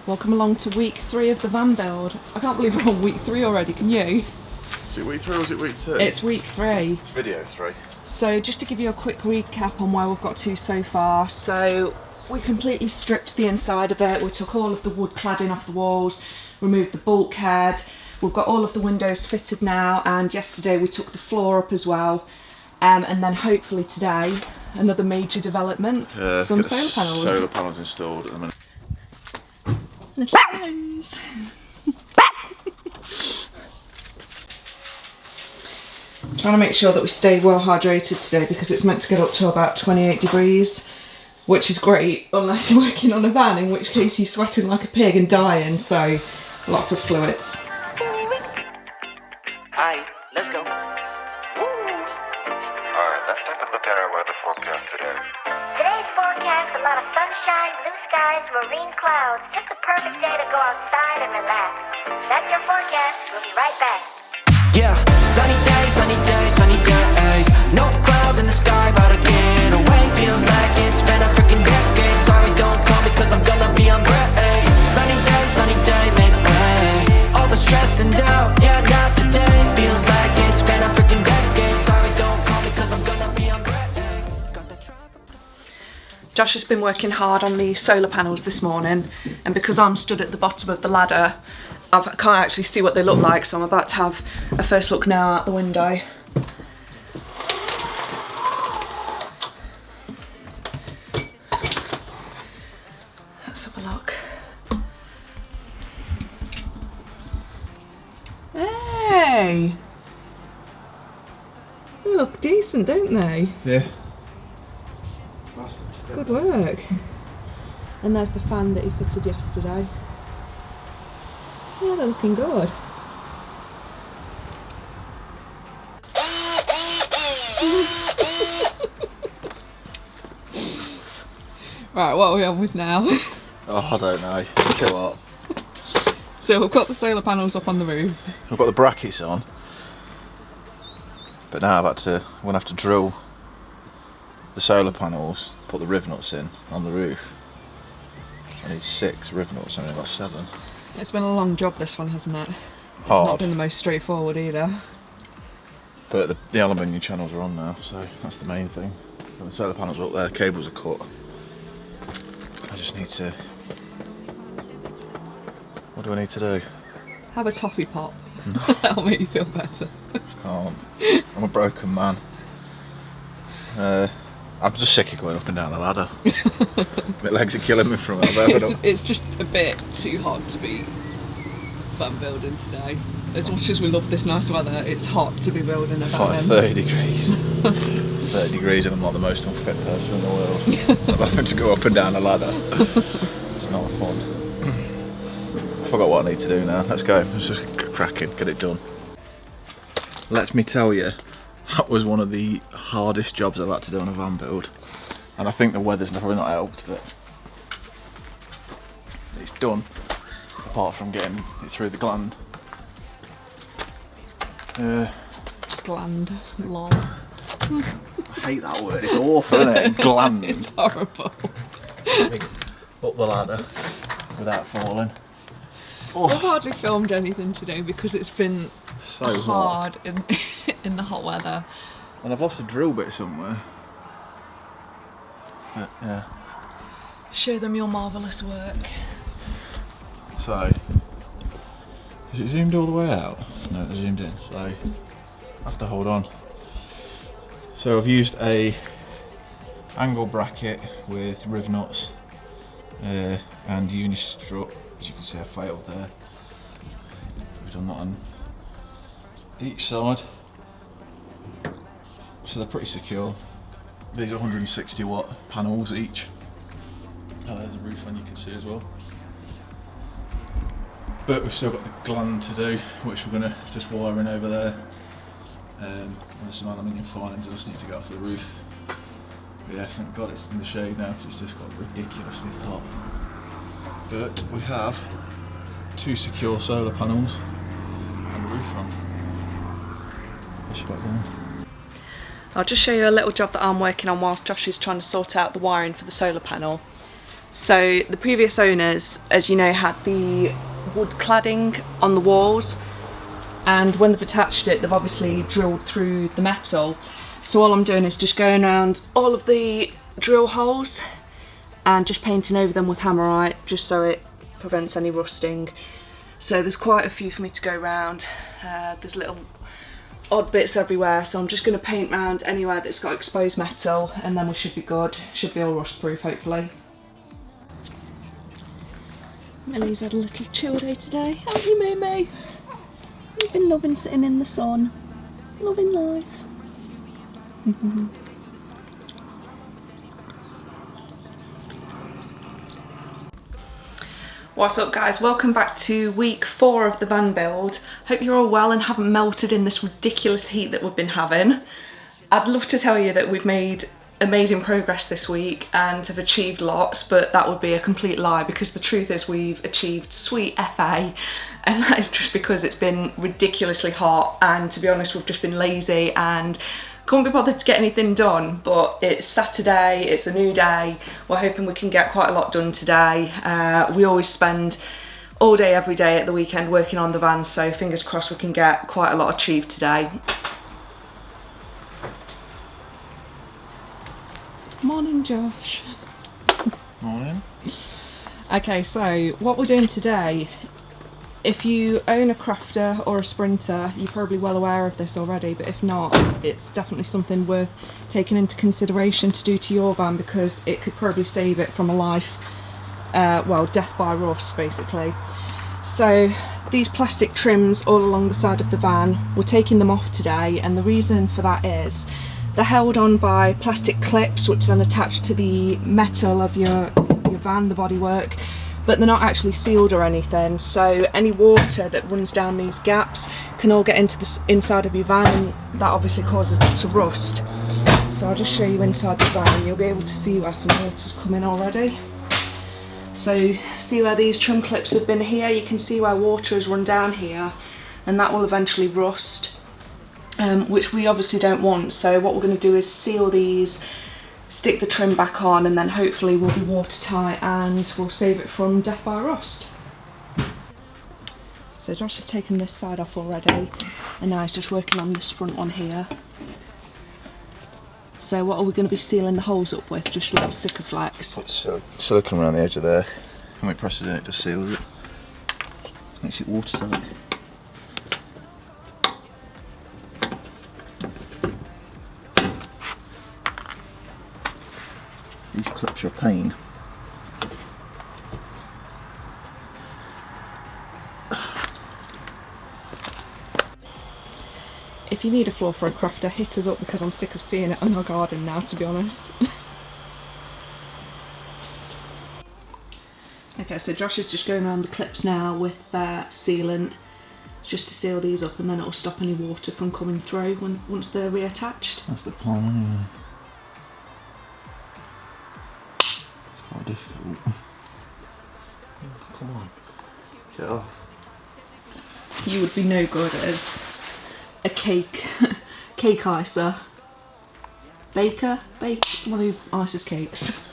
Welcome along to week 3 of the van build. I can't believe we're on week 3 already, can you? Is it week 3 or is it week 2? It's week 3. It's video 3. So just to give you a quick recap on where we've got to so far. So we completely stripped the inside of it. We took all of the wood cladding off the walls, removed the bulkhead. We've got all of the windows fitted now, and yesterday we took the floor up as well. And then hopefully today, another major development, some solar panels. Solar panels installed at the minute. Little nose. Trying to make sure that we stay well hydrated today because it's meant to get up to about 28 degrees, which is great unless you're working on a van, in which case you're sweating like a pig and dying, so lots of fluids. Hi, let's go. Alright, let's take a look at our weather forecast today. Today's forecast, a lot of sunshine, blue skies, marine clouds. Just a perfect day to go outside and relax. That's your forecast. We'll be right back. Yeah, sunny days, sunny days, sunny days. No clouds in the sky, about to get away. Feels like it's been a freaking decade. Sorry, don't call me cause I'm gonna be on break. Sunny day, make way. All the stress and doubt, yeah, not today. Feels like it's been a freaking decade. Sorry, don't call me cause I'm gonna be on break. Josh has been working hard on the solar panels this morning, and because I'm stood at the bottom of the ladder, I can't actually see what they look like, so I'm about to have a first look now out the window. Let's have a look. Hey! They look decent, don't they? Yeah. Good work. And there's the fan that he fitted yesterday. Yeah, they're looking good. Right, what are we on with now? Oh, I don't know. Chill up. So we've got the solar panels up on the roof. I've got the brackets on. But now I'm going to have to drill the solar panels, put the riv nuts in on the roof. I need 6 riv nuts, I've only got 7. It's been a long job, this one, hasn't it? It's Hard. not been the most straightforward either. But the aluminium channels are on now, so that's the main thing. The solar panels are up there, the cables are cut. I just need to... What do I need to do? Have a toffee pop. That'll make you feel better. Can't. I'm a broken man. I'm just sick of going up and down the ladder. My legs are killing me from it. It's just a bit too hot to be van building today. As much as we love this nice weather, it's hot to be building a It's van. like 30 degrees. 30 degrees and I'm not the most unfit person in the world. I'm having to go up and down a ladder. It's not fun. I forgot what I need to do now. Let's go. Let's just crack it, get it done. Let me tell you, that was one of the hardest jobs I've had to do on a van build. And I think the weather's probably not helped, but it's done. Apart from getting it through the gland. Gland, lol. I hate that word, it's awful, isn't it? Gland. It's horrible. Up the ladder without falling. We've hardly filmed anything today because it's been So hard in the hot weather. And I've lost a drill bit somewhere. But yeah. Show them your marvellous work. So, is it zoomed all the way out? No, it's zoomed in, so I have to hold on. So I've used a angle bracket with riv nuts and uni-strut. As you can see, I failed there. We've done that on each side. So they're pretty secure. These are 160 watt panels each. Oh, there's a roof one you can see as well. But we've still got the gland to do, which we're going to just wire in over there. There's some aluminium filings I just need to go off the roof. But yeah, thank God it's in the shade now because it's just got ridiculously hot. But we have 2 secure solar panels and a roof on. What you got there? I'll just show you a little job that I'm working on whilst Josh is trying to sort out the wiring for the solar panel. So the previous owners, as you know, had the wood cladding on the walls, and when they've attached it, they've obviously drilled through the metal. So all I'm doing is just going around all of the drill holes and just painting over them with Hammerite, just so it prevents any rusting. So there's quite a few for me to go round. There's little odd bits everywhere, so I'm just going to paint round anywhere that's got exposed metal, and then we should be good. Should be all rust proof, hopefully. Millie's had a little chill day today, haven't you, Mimi? You've been loving sitting in the sun, loving life. What's up, guys? Welcome back to week 4 of the van build. Hope you're all well and haven't melted in this ridiculous heat that we've been having. I'd love to tell you that we've made amazing progress this week and have achieved lots, but that would be a complete lie, because the truth is we've achieved sweet FA, and that is just because it's been ridiculously hot, and to be honest, we've just been lazy and couldn't be bothered to get anything done. But it's Saturday, it's a new day, we're hoping we can get quite a lot done today. We always spend all day every day at the weekend working on the van, so fingers crossed we can get quite a lot achieved today. Morning, Josh. Morning. Okay, so what we're doing today, if you own a crafter or a sprinter, you're probably well aware of this already, but if not, it's definitely something worth taking into consideration to do to your van, because it could probably save it from a life, well, death by rust, basically. So these plastic trims all along the side of the van, we're taking them off today, and the reason for that is they're held on by plastic clips, which then attach to the metal of your van, the bodywork, but they're not actually sealed or anything, so any water that runs down these gaps can all get into the inside of your van, and that obviously causes it to rust. So I'll just show you inside the van. You'll be able to see where some water's come in already. So see where these trim clips have been here? You can see where water has run down here, and that will eventually rust, which we obviously don't want. So what we're going to do is seal these, stick the trim back on, and then hopefully we'll be watertight and we'll save it from death by rust. So Josh has taken this side off already, and now he's just working on this front one here. So what are we going to be sealing the holes up with? Just like Sikaflex? Put silicone around the edge of there, and when it presses in, it just seals it. Makes it watertight. These clips are a pain. If you need a floor for a crafter, hit us up, because I'm sick of seeing it on our garden now, to be honest. Okay, so Josh is just going around the clips now with sealant, just to seal these up, and then it'll stop any water from coming through once they're reattached. That's the plan anyway. It's quite difficult. Come on, get off. You would be no good as a cake icer. Baker? Someone who ices cakes.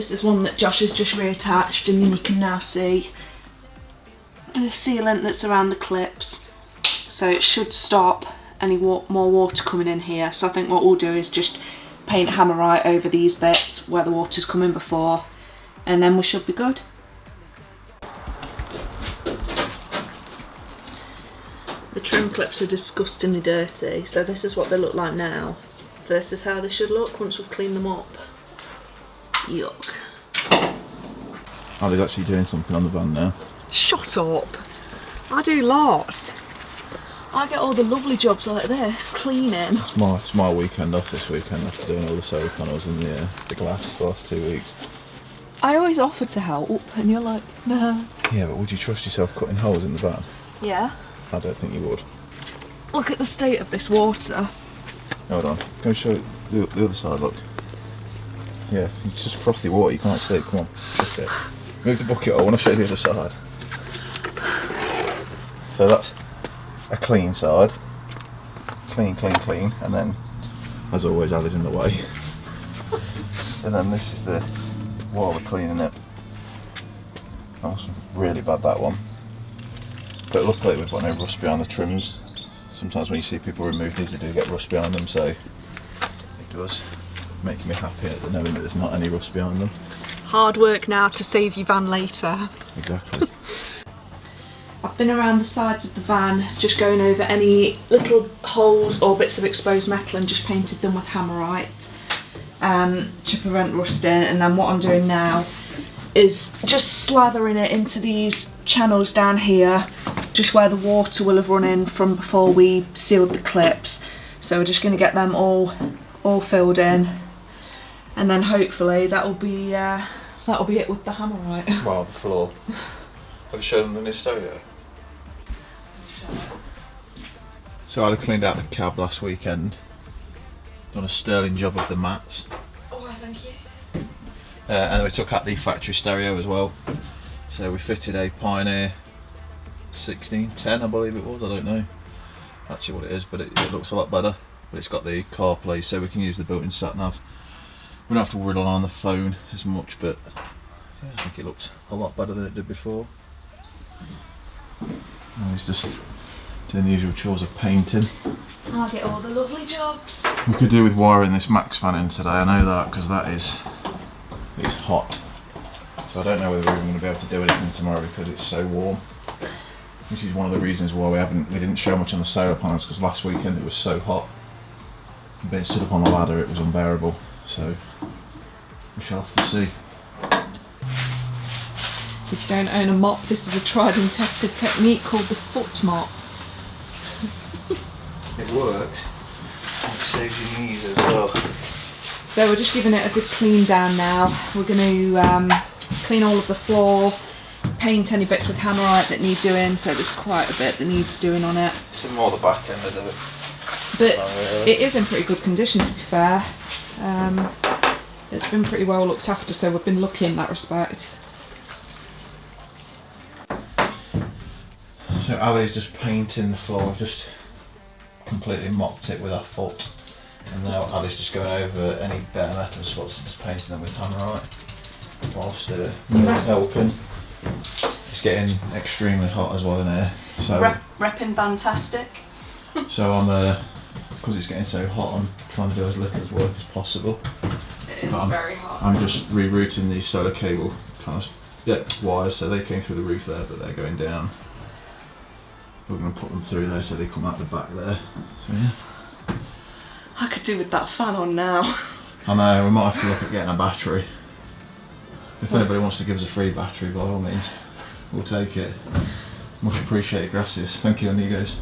This is one that Josh has just reattached, and then you can now see the sealant that's around the clips. So it should stop any more water coming in here. So I think what we'll do is just paint Hammerite over these bits where the water's come in before, and then we should be good. The trim clips are disgustingly dirty, so this is what they look like now. This is how they should look once we've cleaned them up. Yuck. Ali's actually doing something on the van now. Shut up. I do lots. I get all the lovely jobs like this, cleaning. It's my weekend off this weekend after doing all the solar panels and the glass for the last 2 weeks. I always offer to help, and you're like, nah. Yeah, but would you trust yourself cutting holes in the van? Yeah. I don't think you would. Look at the state of this water. Hold on, go show the other side, look. Yeah, it's just frothy water, you can't see it, come on, shift it. Move the bucket, I want to show you the other side. So that's a clean side. Clean, clean, clean, and then, as always, Ali's in the way. And then this is the, while we're cleaning it. That was really bad, that one. But luckily we've got no rust behind the trims. Sometimes when you see people remove these, they do get rust behind them, so it does make me happy at knowing that there's not any rust behind them. Hard work now to save your van later. Exactly. I've been around the sides of the van, just going over any little holes or bits of exposed metal and just painted them with Hammerite to prevent rusting. And then what I'm doing now is just slathering it into these channels down here, just where the water will have run in from before we sealed the clips. So we're just going to get them all filled in, and then hopefully that'll be it with the Hammerite. Wow, the floor. Have you shown them the new stereo? So I cleaned out the cab last weekend. Done a sterling job of the mats. Oh, thank you. And we took out the factory stereo as well. So we fitted a Pioneer 1610, I believe it was, I don't know actually what it is, but it looks a lot better. But it's got the CarPlay, so we can use the built-in sat-nav. We don't have to rely on the phone as much, but yeah, I think it looks a lot better than it did before. And he's just doing the usual chores of painting. I'll get all the lovely jobs. We could do with wiring this Max fan in today, I know that, because it's hot. So I don't know whether we're even going to be able to do anything tomorrow because it's so warm. Which is one of the reasons why we didn't show much on the solar panels, because last weekend it was so hot. Being stood up on the ladder, it was unbearable. So we shall have to see. If you don't own a mop, this is a tried and tested technique called the foot mop. It works. It saves your knees as well. So we're just giving it a good clean down now. We're going to clean all of the floor, paint any bits with Hammerite that need doing, so there's quite a bit that needs doing on it. Some more the back end of it. But it is in pretty good condition, to be fair. It's been pretty well looked after, so we've been lucky in that respect. So Ali's just painting the floor. We've just completely mopped it with our foot. And now Ali's just going over any bare metal spots and just painting them with Hammerite. Whilst Mill's helping. It's getting extremely hot as well in here. So Repping fantastic. So I'm, because it's getting so hot, I'm trying to do as little as work as possible. It is very hot. I'm just rerouting these solar cable wires, so they came through the roof there, but they're going down. We're going to put them through there so they come out the back there. So yeah. I could do with that fan on now. I know, we might have to look at getting a battery. If anybody wants to give us a free battery, by all means, we'll take it. Much appreciated, gracias. Thank you, amigos.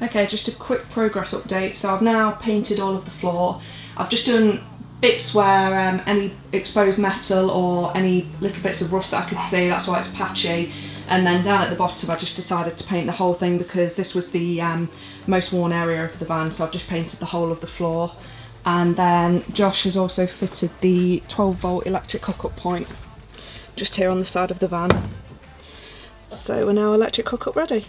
Okay, just a quick progress update. So I've now painted all of the floor. I've just done bits where any exposed metal or any little bits of rust that I could see, that's why it's patchy. And then down at the bottom I just decided to paint the whole thing because this was the most worn area of the van, so I've just painted the whole of the floor. And then Josh has also fitted the 12-volt electric hookup point just here on the side of the van. So we're now electric hookup ready.